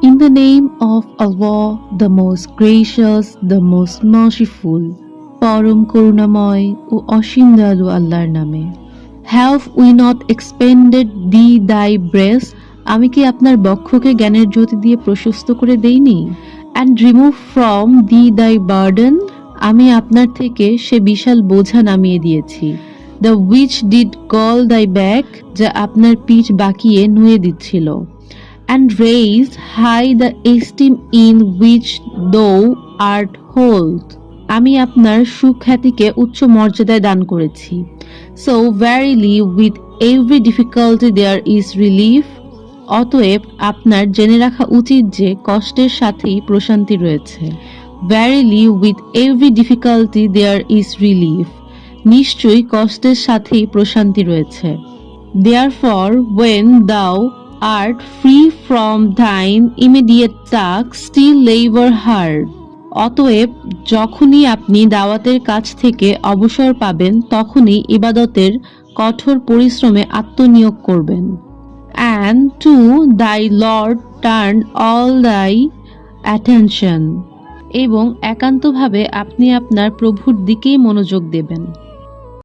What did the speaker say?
In the name of Allah, the most gracious, the most merciful, পরম করুণাময় ও অসীম দয়ালু আল্লাহর নামে। Have we not expanded thee thy breast? আমি কি আপনার বক্ষকে জ্ঞানের জ্যোতি দিয়ে প্রশস্ত করে দেইনি? And remove from thee thy burden? আমি আপনার থেকে সে বিশাল বোঝা নামিয়ে দিয়েছি। The which did gall thy back? যা আপনার পিঠ বাঁকিয়ে নুয়ে দিচ্ছিল। And raise high the esteem in which thou art hold. আমি আপনার সুখ্যাতিকে উচ্চ মর্যাদায় দান করেছি। So verily with every difficulty there is relief. অতএব আপনার জেনে রাখা উচিত যে কষ্টের সাথেই প্রশান্তি রয়েছে। Verily with every difficulty there is relief. নিশ্চয়ই কষ্টের সাথেই প্রশান্তি রয়েছে। Therefore when thou art free from thine immediate task, still labor hard. অতএব যখনই আপনি দাওয়াতের কাজ থেকে অবসর পাবেন তখনই ইবাদতের কঠোর পরিশ্রমে আত্মনিয়োগ করবেন। And to thy Lord turn all thy attention. এবং একান্তভাবে আপনি আপনার প্রভুর দিকেই মনোযোগ দেবেন।